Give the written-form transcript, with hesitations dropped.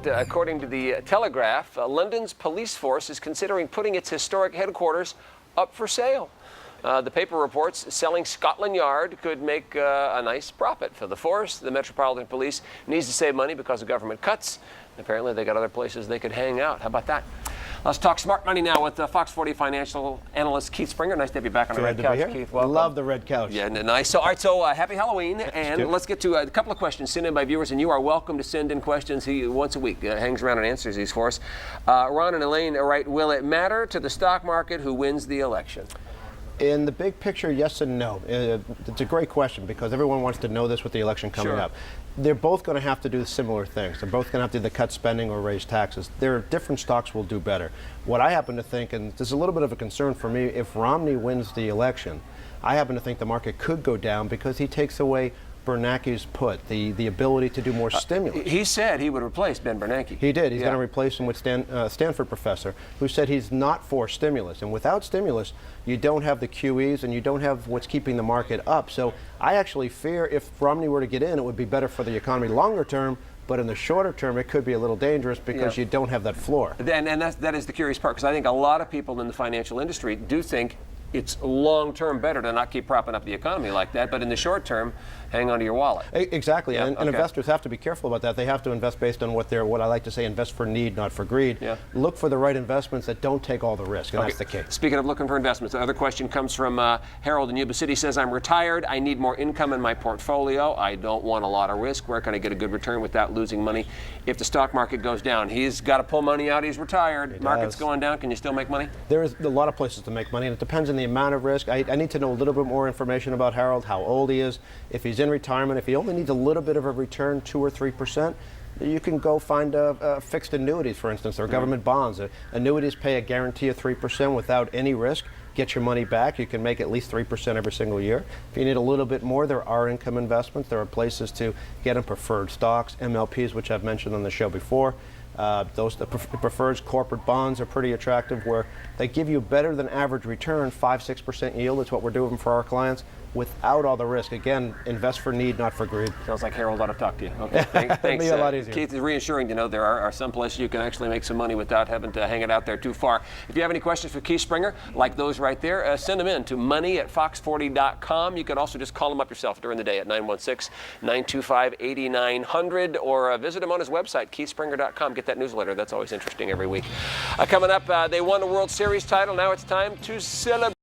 According to the Telegraph, London's police force is considering putting its historic headquarters up for sale. The paper reports selling Scotland Yard could make a nice profit for the force. The Metropolitan Police needs to save money because of government cuts. Apparently, they got other places they could hang out. How about that? Let's talk smart money now with Fox40 financial analyst Keith Springer. Nice to have you back on the red couch, Keith. Welcome. Love the red couch. Yeah, nice. So, all right, happy Halloween, and let's get to a couple of questions sent in by viewers, and you are welcome to send in questions. He once a week hangs around and answers these for us. Ron and Elaine write, will it matter to the stock market who wins the election? In the big picture, yes and no. It's a great question because everyone wants to know this with the election coming up. They're both going to have to do similar things. They're both going to have to either cut spending or raise taxes. There are different stocks will do better. What I happen to think, and this is a little bit of a concern for me, if Romney wins the election, I happen to think the market could go down because he takes away Bernanke's put, the ability to do more stimulus. He said he would replace Ben Bernanke. He did. He's going to replace him with Stanford professor, who said he's not for stimulus. And without stimulus, you don't have the QEs and you don't have what's keeping the market up. So I actually fear if Romney were to get in, it would be better for the economy longer term. But in the shorter term, it could be a little dangerous because you don't have that floor. And that is the curious part, because I think a lot of people in the financial industry do think it's long-term better to not keep propping up the economy like that, but in the short term, hang on to your wallet. Exactly, and investors have to be careful about that. They have to invest based on what I like to say, invest for need, not for greed. Look for the right investments that don't take all the risk, and that's the case. Speaking of looking for investments, the other question comes from Harold in Yuba City. Says, I'm retired. I need more income in my portfolio. I don't want a lot of risk. Where can I get a good return without losing money if the stock market goes down? He's got to pull money out. He's retired. Market's going down. Can you still make money? There is a lot of places to make money, and it depends on the amount of risk. I need to know a little bit more information about Harold, how old he is, if he's in retirement, if he only needs a little bit of a return, 2 or 3%, you can go find fixed annuities, for instance, or government bonds. Annuities pay a guarantee of 3% without any risk. Get your money back. You can make at least 3% every single year. If you need a little bit more, there are income investments. There are places to get in preferred stocks, MLPs, which I've mentioned on the show before. The preferred corporate bonds are pretty attractive, where they give you better than average return, 5-6% yield. It's what we're doing for our clients without all the risk. Again, invest for need, not for greed. Sounds like Harold ought to talk to you. Okay, thanks. It'd be a lot easier. Keith is reassuring to know there are some places you can actually make some money without having to hang it out there too far. If you have any questions for Keith Springer, like those right there, send them in to money@fox40.com. You can also just call him up yourself during the day at 916-925-8900, or visit him on his website, keithspringer.com. Get that newsletter. That's always interesting every week. Coming up, they won the World Series title. Now it's time to celebrate.